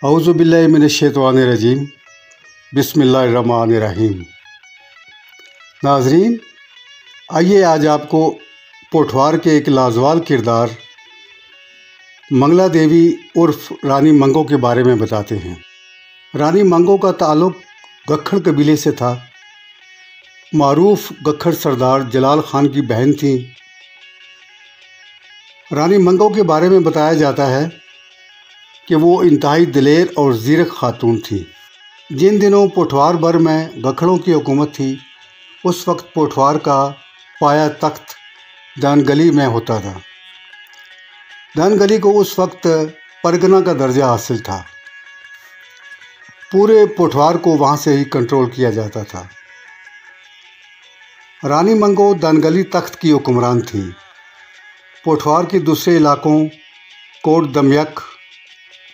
اعوذ باللہ من الشیطان الرجیم بسم اللہ الرحمن الرحیم۔ ناظرین، آئیے آج آپ کو پوٹھوار کے ایک لازوال کردار منگلا دیوی عرف رانی منگو کے بارے میں بتاتے ہیں۔ رانی منگو کا تعلق گکھڑ قبیلے سے تھا۔ معروف گکھڑ سردار جلال خان کی بہن تھیں۔ رانی منگو کے بارے میں بتایا جاتا ہے کہ وہ انتہائی دلیر اور زیرک خاتون تھی۔ جن دنوں پوٹھوار بر میں گکھڑوں کی حکومت تھی، اس وقت پوٹھوار کا پایا تخت دانگلی میں ہوتا تھا۔ دانگلی کو اس وقت پرگنہ کا درجہ حاصل تھا۔ پورے پوٹھوار کو وہاں سے ہی کنٹرول کیا جاتا تھا۔ رانی منگو دانگلی تخت کی حکمران تھی۔ پوٹھوار کے دوسرے علاقوں کوٹ دمیک،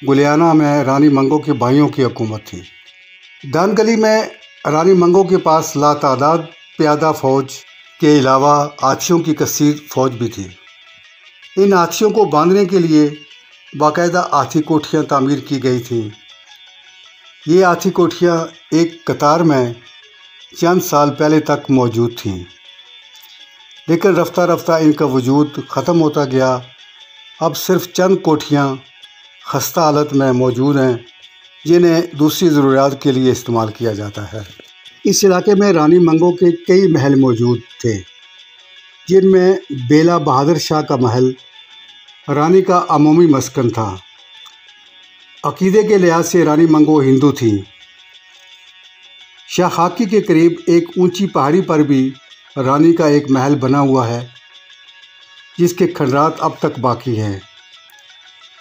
گلیانہ میں رانی منگو کے بھائیوں کی حکومت تھی۔ دانگلی میں رانی منگو کے پاس لاتعداد پیادہ فوج کے علاوہ ہاتھیوں کی کثیر فوج بھی تھی۔ ان ہاتھیوں کو باندھنے کے لیے باقاعدہ ہاتھی کوٹھیاں تعمیر کی گئی تھیں۔ یہ ہاتھی کوٹھیاں ایک قطار میں چند سال پہلے تک موجود تھیں، لیکن رفتہ رفتہ ان کا وجود ختم ہوتا گیا۔ اب صرف چند کوٹھیاں خستہ حالت میں موجود ہیں، جنہیں دوسری ضروریات کے لیے استعمال کیا جاتا ہے۔ اس علاقے میں رانی منگو کے کئی محل موجود تھے، جن میں بیلا بہادر شاہ کا محل رانی کا عمومی مسکن تھا۔ عقیدے کے لحاظ سے رانی منگو ہندو تھیں۔ شاہ خاکی کے قریب ایک اونچی پہاڑی پر بھی رانی کا ایک محل بنا ہوا ہے، جس کے کھنڈرات اب تک باقی ہیں۔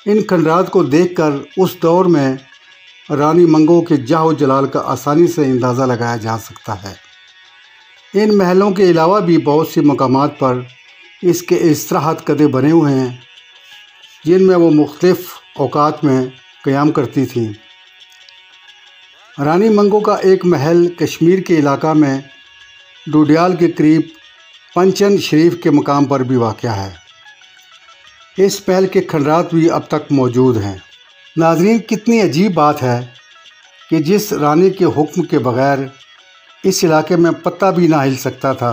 ان کھنڈرات کو دیکھ کر اس دور میں رانی منگو کے جاہ و جلال کا آسانی سے اندازہ لگایا جا سکتا ہے۔ ان محلوں کے علاوہ بھی بہت سی مقامات پر اس کے استراحت گدھے بنے ہوئے ہیں، جن میں وہ مختلف اوقات میں قیام کرتی تھیں۔ رانی منگو کا ایک محل کشمیر کے علاقہ میں ڈوڈیال کے قریب پنچن شریف کے مقام پر بھی واقع ہے۔ اس محل کے کھنڈرات بھی اب تک موجود ہیں۔ ناظرین، کتنی عجیب بات ہے کہ جس رانی کے حکم کے بغیر اس علاقے میں پتہ بھی نہ ہل سکتا تھا،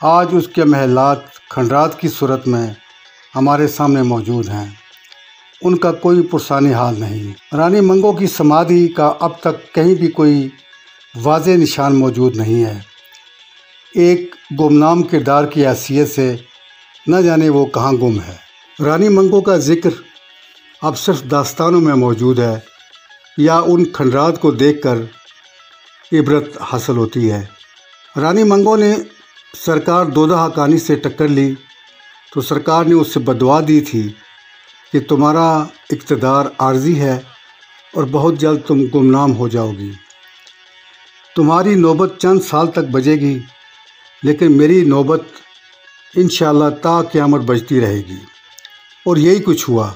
آج اس کے محلات کھنڈرات کی صورت میں ہمارے سامنے موجود ہیں۔ ان کا کوئی پرسانی حال نہیں۔ رانی منگو کی سمادھی کا اب تک کہیں بھی کوئی واضح نشان موجود نہیں ہے۔ ایک گمنام کردار کی حیثیت سے نہ جانے وہ کہاں گم ہے۔ رانی منگو کا ذکر اب صرف داستانوں میں موجود ہے یا ان کھنڈرات کو دیکھ کر عبرت حاصل ہوتی ہے۔ رانی منگو نے سرکار دودھا حقانی سے ٹکر لی تو سرکار نے اس سے بددعا دی تھی کہ تمہارا اقتدار عارضی ہے اور بہت جلد تم گمنام ہو جاؤ گی۔ تمہاری نوبت چند سال تک بجے گی، لیکن میری نوبت انشاءاللہ تا قیامت بجتی رہے گی۔ اور یہی کچھ ہوا۔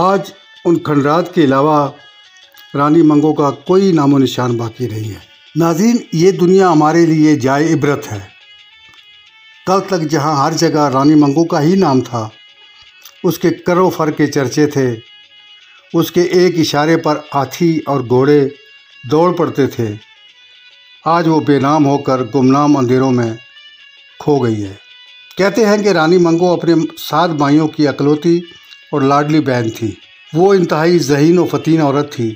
آج ان کھنڈرات کے علاوہ رانی منگو کا کوئی نام و نشان باقی نہیں ہے۔ ناظرین، یہ دنیا ہمارے لیے جائے عبرت ہے۔ کل تک جہاں ہر جگہ رانی منگو کا ہی نام تھا، اس کے کر و فر کے چرچے تھے، اس کے ایک اشارے پر ہاتھی اور گھوڑے دوڑ پڑتے تھے، آج وہ بے نام ہو کر گمنام اندھیروں میں کھو گئی ہے۔ کہتے ہیں کہ رانی منگو اپنے 7 بھائیوں کی اکلوتی اور لاڈلی بہن تھی۔ وہ انتہائی ذہین و فتین عورت تھی،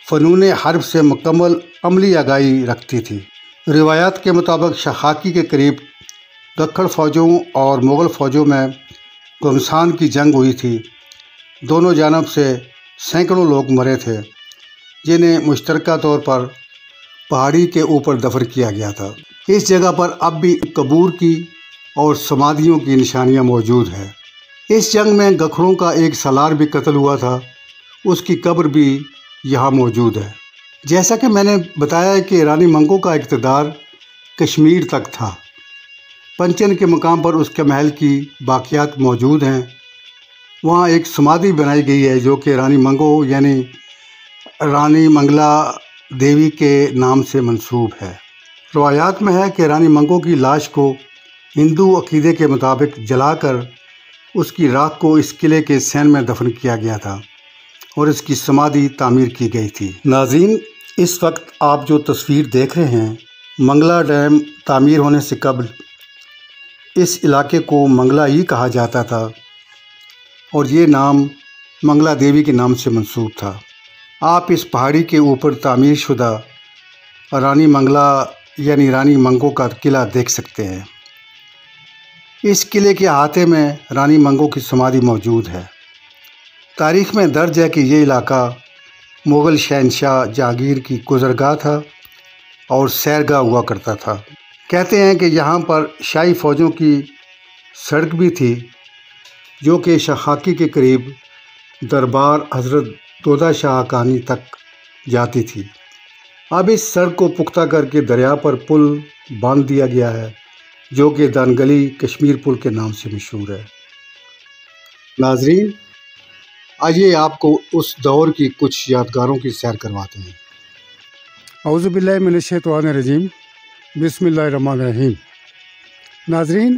فنون حرب سے مکمل عملی آگاہی رکھتی تھی۔ روایات کے مطابق شاہ خاکی کے قریب گکھڑ فوجوں اور مغل فوجوں میں گھمسان کی جنگ ہوئی تھی۔ دونوں جانب سے سینکڑوں لوگ مرے تھے، جنہیں مشترکہ طور پر پہاڑی کے اوپر دفن کیا گیا تھا۔ اس جگہ پر اب بھی قبور کی اور سمادھیوں کی نشانیاں موجود ہیں۔ اس جنگ میں گکھڑوں کا ایک سالار بھی قتل ہوا تھا، اس کی قبر بھی یہاں موجود ہے۔ جیسا کہ میں نے بتایا ہے کہ رانی منگو کا اقتدار کشمیر تک تھا۔ پنچن کے مقام پر اس کے محل کی باقیات موجود ہیں۔ وہاں ایک سمادھی بنائی گئی ہے جو کہ رانی منگو یعنی رانی منگلا دیوی کے نام سے منسوب ہے۔ روایات میں ہے کہ رانی منگو کی لاش کو ہندو عقیدے کے مطابق جلا کر اس کی راکھ کو اس قلعے کے سین میں دفن کیا گیا تھا اور اس کی سمادھی تعمیر کی گئی تھی۔ ناظرین، اس وقت آپ جو تصویر دیکھ رہے ہیں، منگلا ڈیم تعمیر ہونے سے قبل اس علاقے کو منگلا ہی کہا جاتا تھا اور یہ نام منگلا دیوی کے نام سے منسوب تھا۔ آپ اس پہاڑی کے اوپر تعمیر شدہ رانی منگلا یعنی رانی منگو کا قلعہ دیکھ سکتے ہیں۔ اس قلعے کے احاطے میں رانی منگو کی سمادھی موجود ہے۔ تاریخ میں درج ہے کہ یہ علاقہ مغل شہنشاہ جہانگیر کی گزرگاہ تھا اور سیرگاہ ہوا کرتا تھا۔ کہتے ہیں کہ یہاں پر شاہی فوجوں کی سڑک بھی تھی جو کہ شاخاکی کے قریب دربار حضرت دودھا شاہ حقانی تک جاتی تھی۔ اب اس سڑک کو پختہ کر کے دریا پر پل باندھ دیا گیا ہے جو کہ دانگلی کشمیر پل کے نام سے مشہور ہے۔ ناظرین، آئیے آپ کو اس دور کی کچھ یادگاروں کی سیر کرواتے ہیں۔ اعوذ باللہ من الشیطان الرجیم، بسم اللہ الرحمن الرحیم۔ ناظرین،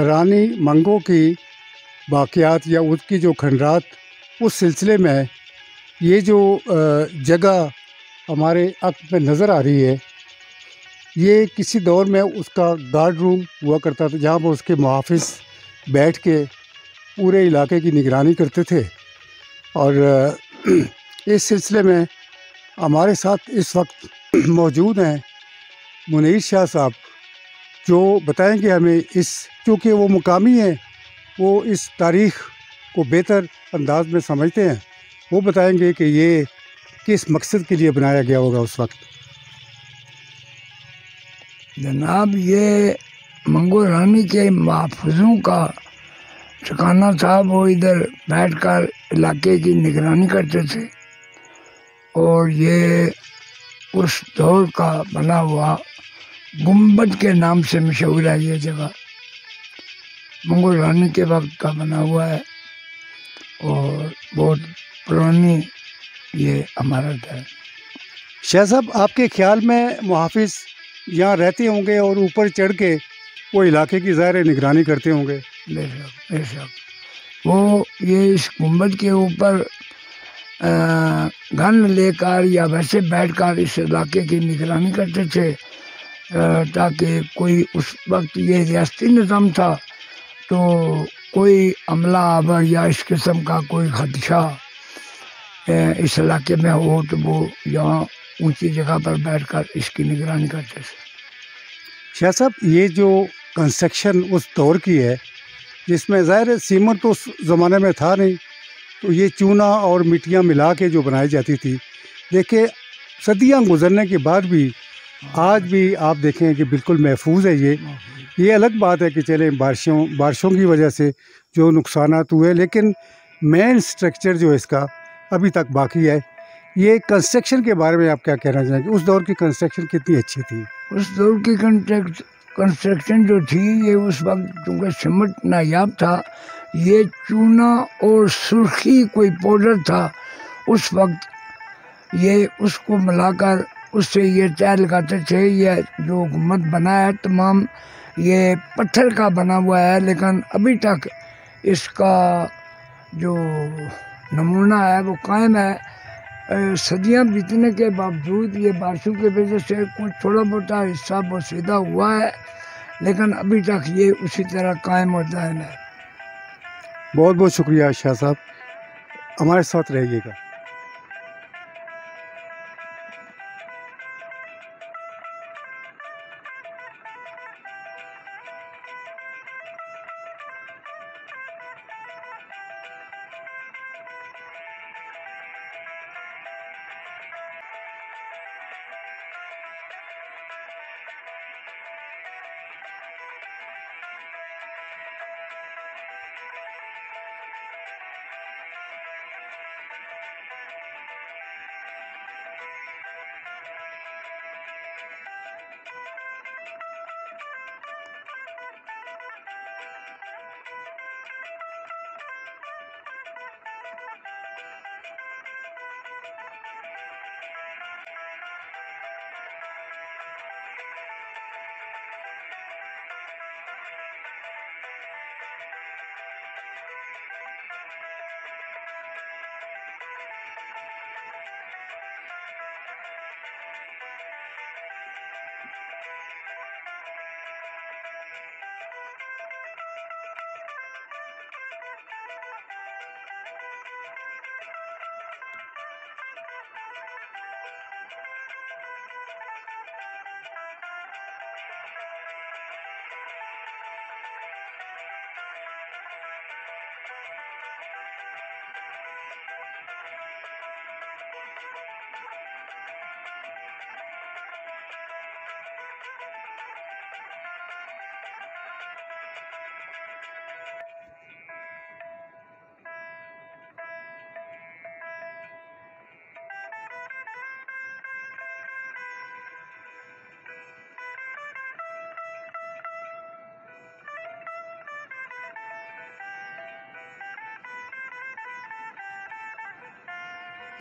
رانی منگو کی باقیات یا اس کی جو کھنڈرات، اس سلسلے میں یہ جو جگہ ہمارے عقل میں نظر آ رہی ہے، یہ کسی دور میں اس کا گارڈ روم ہوا کرتا تھا جہاں پر اس کے محافظ بیٹھ کے پورے علاقے کی نگرانی کرتے تھے۔ اور اس سلسلے میں ہمارے ساتھ اس وقت موجود ہیں منیر شاہ صاحب، جو بتائیں گے ہمیں چونکہ وہ مقامی ہیں، وہ اس تاریخ کو بہتر انداز میں سمجھتے ہیں، وہ بتائیں گے کہ یہ کس مقصد کے لیے بنایا گیا ہوگا اس وقت۔ جناب، یہ منگو رانی کے محافظوں کا ٹھکانہ تھا۔ وہ ادھر بیٹھ کر علاقے کی نگرانی کرتے تھے اور یہ اس دور کا بنا ہوا گنبد کے نام سے مشہور ہے۔ یہ جگہ منگو رانی کے وقت کا بنا ہوا ہے اور بہت پرانی یہ عمارت ہے۔ شاہ صاحب، آپ کے خیال میں محافظ یہاں رہتے ہوں گے اور اوپر چڑھ کے وہ علاقے کی ظاہر نگرانی کرتے ہوں گے؟ بے شک، بے شک۔ وہ یہ اس گنبد کے اوپر گن لے کر یا ویسے بیٹھ کر اس علاقے کی نگرانی کرتے تھے تاکہ کوئی، اس وقت یہ ریاستی نظام تھا تو کوئی حملہ آور یا اس قسم کا کوئی خدشہ اس علاقے میں ہو تو وہ یہاں اونچی جگہ پر بیٹھ کر اس کی نگرانی کرتے تھے۔ شاہ صاحب، یہ جو کنسٹرکشن اس دور کی ہے جس میں ظاہر سیمنٹ تو اس زمانے میں تھا نہیں، تو یہ چونا اور مٹیاں ملا کے جو بنائی جاتی تھی، دیکھیں صدیاں گزرنے کے بعد بھی آج بھی آپ دیکھیں کہ بالکل محفوظ ہے۔ یہ الگ بات ہے کہ چلیں بارشوں کی وجہ سے جو نقصانات ہوئے، لیکن مین سٹرکچر جو اس کا ابھی تک باقی ہے۔ یہ کنسٹرکشن کے بارے میں آپ کیا کہنا چاہیں گے؟ اس دور کی کنسٹرکشن کتنی اچھی تھی؟ اس دور کی کنسٹرکشن جو تھی، یہ اس وقت چونکہ سمنٹ نایاب تھا، یہ چونا اور سرخی کوئی پاؤڈر تھا اس وقت، یہ اس کو ملا کر اس سے یہ طے لگاتے تھے۔ یہ جو گنبد بنا ہے تمام یہ پتھر کا بنا ہوا ہے، لیکن ابھی تک اس کا جو نمونہ ہے وہ قائم ہے۔ صدیاں بیتنے کے باوجود یہ بارشوں کی وجہ سے کچھ تھوڑا بہت حصہ بوسیدہ ہوا ہے، لیکن ابھی تک یہ اسی طرح قائم اور دائم ہے۔ بہت بہت شکریہ شاہ صاحب، ہمارے ساتھ رہیے گا۔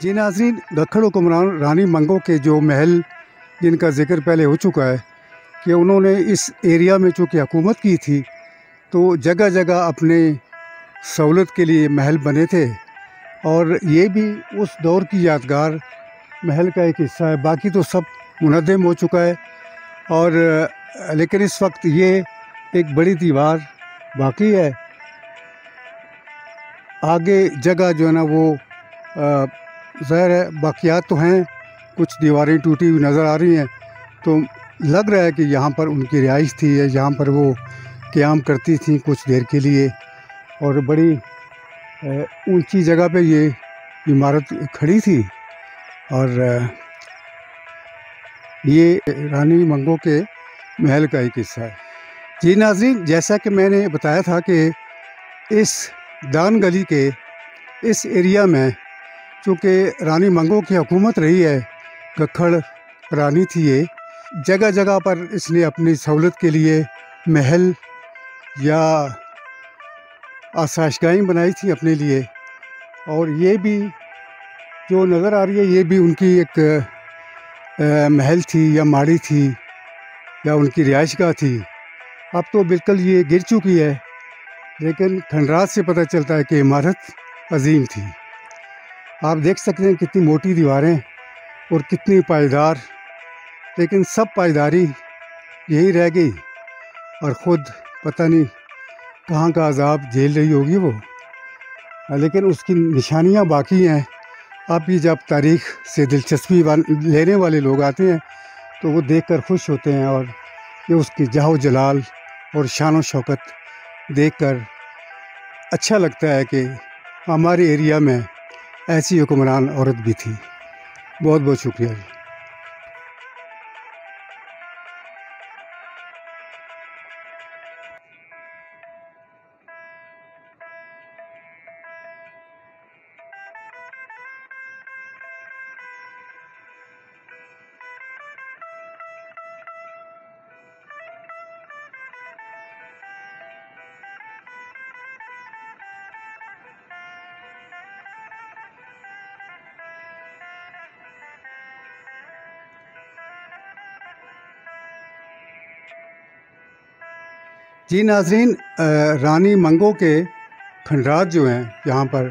جی ناظرین، دکھڑ حکمران رانی منگو کے جو محل جن کا ذکر پہلے ہو چکا ہے کہ انہوں نے اس ایریا میں چونکہ حکومت کی تھی تو جگہ جگہ اپنے سہولت کے لیے محل بنے تھے، اور یہ بھی اس دور کی یادگار محل کا ایک حصہ ہے۔ باقی تو سب منہدم ہو چکا ہے، اور لیکن اس وقت یہ ایک بڑی دیوار باقی ہے۔ آگے جگہ جو ہے نا وہ ظاہر ہے باقیات تو ہیں، کچھ دیواریں ٹوٹی ہوئی نظر آ رہی ہیں، تو لگ رہا ہے کہ یہاں پر ان کی رہائش تھی، یا یہاں پر وہ قیام کرتی تھیں کچھ دیر کے لیے، اور بڑی اونچی جگہ پہ یہ عمارت کھڑی تھی۔ اور یہ رانی منگو کے محل کا ایک حصہ ہے۔ جی ناظرین، جیسا کہ میں نے بتایا تھا کہ اس دان گلی کے اس ایریا میں چونکہ رانی منگو کی حکومت رہی ہے، ککھڑ رانی تھی یہ، جگہ جگہ پر اس نے اپنی سہولت کے لیے محل یا آسائشگاہیں بنائی تھیں اپنے لیے، اور یہ بھی جو نظر آ رہی ہے یہ بھی ان کی ایک محل تھی یا ماڑی تھی یا ان کی رہائش گاہ تھی۔ اب تو بالکل یہ گر چکی ہے، لیکن کھنڈرات سے پتہ چلتا ہے کہ عمارت عظیم تھی۔ آپ دیکھ سکتے ہیں کتنی موٹی دیواریں اور کتنی پائیدار، لیکن سب پائیداری یہی رہ گئی، اور خود پتہ نہیں کہاں کا عذاب جھیل رہی ہوگی وہ، لیکن اس کی نشانیاں باقی ہیں۔ اب بھی جب تاریخ سے دلچسپی لینے والے لوگ آتے ہیں تو وہ دیکھ کر خوش ہوتے ہیں، اور یہ اس کی جاہ و جلال اور شان و شوکت دیکھ کر اچھا لگتا ہے کہ ہمارے ایریا میں ایسی حکمران عورت بھی تھی۔ بہت بہت شکریہ جی۔ جی ناظرین، رانی منگو کے کھنڈرات جو ہیں یہاں پر،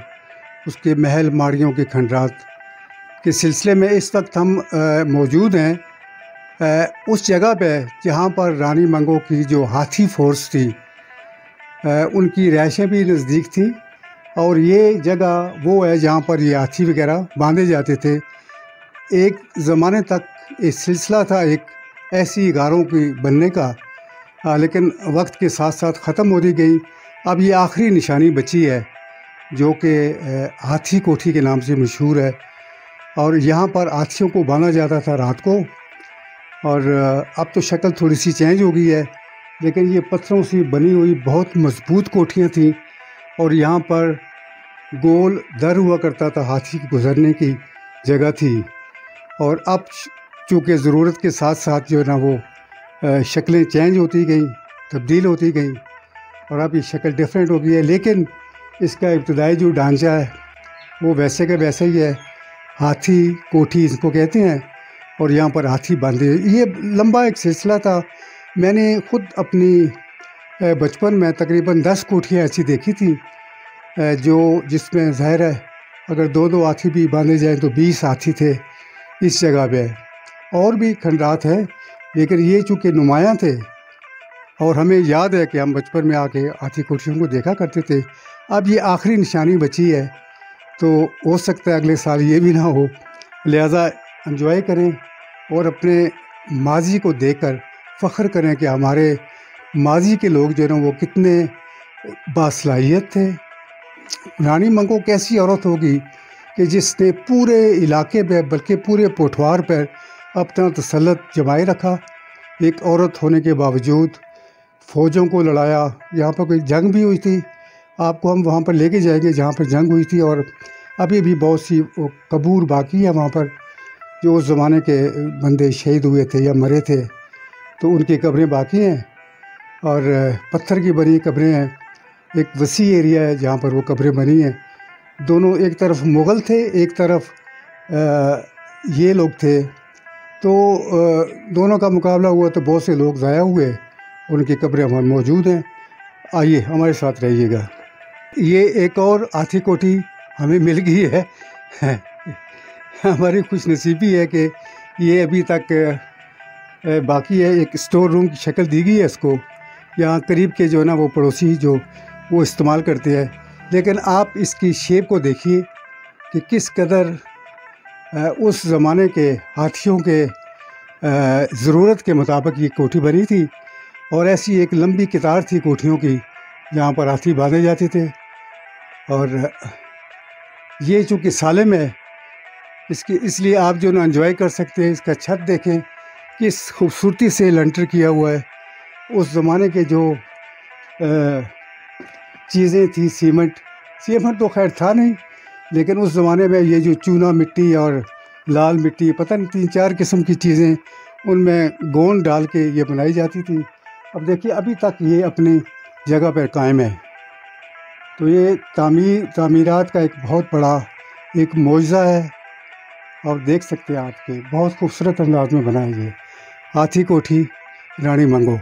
اس کے محل ماڑیوں کے کھنڈرات کے سلسلے میں اس وقت ہم موجود ہیں اس جگہ پہ جہاں پر رانی منگو کی جو ہاتھی فورس تھی ان کی رہائشیں بھی نزدیک تھیں، اور یہ جگہ وہ ہے جہاں پر یہ ہاتھی وغیرہ باندھے جاتے تھے۔ ایک زمانے تک ایک سلسلہ تھا ایک ایسی غاروں کی بننے کا، لیکن وقت کے ساتھ ساتھ ختم ہوتی گئی۔ اب یہ آخری نشانی بچی ہے جو کہ ہاتھی کوٹھی کے نام سے مشہور ہے، اور یہاں پر ہاتھیوں کو باندھا جاتا تھا رات کو، اور اب تو شکل تھوڑی سی چینج ہو گئی ہے، لیکن یہ پتھروں سے بنی ہوئی بہت مضبوط کوٹھیاں تھیں، اور یہاں پر گول در ہوا کرتا تھا، ہاتھی گزرنے کی جگہ تھی۔ اور اب چونکہ ضرورت کے ساتھ ساتھ جو ہے نا وہ شکلیں چینج ہوتی گئیں، تبدیل ہوتی گئیں، اور اب یہ شکل ڈیفرنٹ ہو گئی ہے، لیکن اس کا ابتدائی جو ڈھانچہ ہے وہ ویسے کا ویسا ہی ہے۔ ہاتھی کوٹھی اس کو کہتے ہیں، اور یہاں پر ہاتھی باندھے۔ یہ لمبا ایک سلسلہ تھا، میں نے خود اپنی بچپن میں تقریباً 10 کوٹھیاں ایسی دیکھی تھیں جس میں ظاہر ہے اگر 2 ہاتھی بھی باندھے جائیں تو 20 ہاتھی تھے اس جگہ پہ۔ اور بھی کھنڈرات ہیں، لیکن یہ چونکہ نمایاں تھے، اور ہمیں یاد ہے کہ ہم بچپن میں آ کے ہاتھی کوٹھیوں کو دیکھا کرتے تھے۔ اب یہ آخری نشانی بچی ہے، تو ہو سکتا ہے اگلے سال یہ بھی نہ ہو، لہٰذا انجوائے کریں اور اپنے ماضی کو دیکھ کر فخر کریں کہ ہمارے ماضی کے لوگ جو ہے نا وہ کتنے باصلاحیت تھے۔ رانی منگو کیسی عورت ہوگی کہ جس نے پورے علاقے پہ بلکہ پورے پوٹھوار پر اپنا تسلط جمائے رکھا، ایک عورت ہونے کے باوجود فوجوں کو لڑایا۔ یہاں پر کوئی جنگ بھی ہوئی تھی، آپ کو ہم وہاں پر لے کے جائیں گے جہاں پر جنگ ہوئی تھی، اور ابھی بھی بہت سی قبور باقی ہے وہاں پر، جو اس زمانے کے بندے شہید ہوئے تھے یا مرے تھے، تو ان کی قبریں باقی ہیں، اور پتھر کی بنی قبریں ہیں۔ ایک وسیع ایریا ہے جہاں پر وہ قبریں بنی ہیں، دونوں، ایک طرف مغل تھے، ایک طرف یہ لوگ تھے، تو دونوں کا مقابلہ ہوا تو بہت سے لوگ ضائع ہوئے، ان کی قبریں ہمارے موجود ہیں۔ آئیے ہمارے ساتھ رہیے گا۔ یہ ایک اور ہاتھی کوٹھی ہمیں مل گئی ہے۔ ہماری خوش نصیبی ہے کہ یہ ابھی تک باقی ہے، ایک اسٹور روم کی شکل دی گئی ہے اس کو۔ یہاں قریب کے جو ہے نا وہ پڑوسی جو وہ استعمال کرتے ہیں، لیکن آپ اس کی شیپ کو دیکھیے کہ کس قدر اس زمانے کے ہاتھیوں کے ضرورت کے مطابق یہ کوٹھی بنی تھی، اور ایسی ایک لمبی قطار تھی کوٹھیوں کی جہاں پر ہاتھی باندھے جاتے تھے۔ اور یہ چونکہ سالم ہے، اس لیے آپ جو نا انجوائے کر سکتے ہیں۔ اس کا چھت دیکھیں کس خوبصورتی سے لنٹر کیا ہوا ہے۔ اس زمانے کے جو چیزیں تھیں، سیمنٹ تو خیر تھا نہیں، لیکن اس زمانے میں یہ جو چونا مٹی اور لال مٹی، پتہ نہیں 3-4 قسم کی چیزیں ان میں گوند ڈال کے یہ بنائی جاتی تھی۔ اب دیکھیے ابھی تک یہ اپنی جگہ پر قائم ہے۔ تو یہ تعمیرات کا ایک بہت بڑا ایک معجزہ ہے، اور دیکھ سکتے ہیں آپ کے بہت خوبصورت انداز میں بنا ہے یہ ہاتھی کوٹھی رانی منگو۔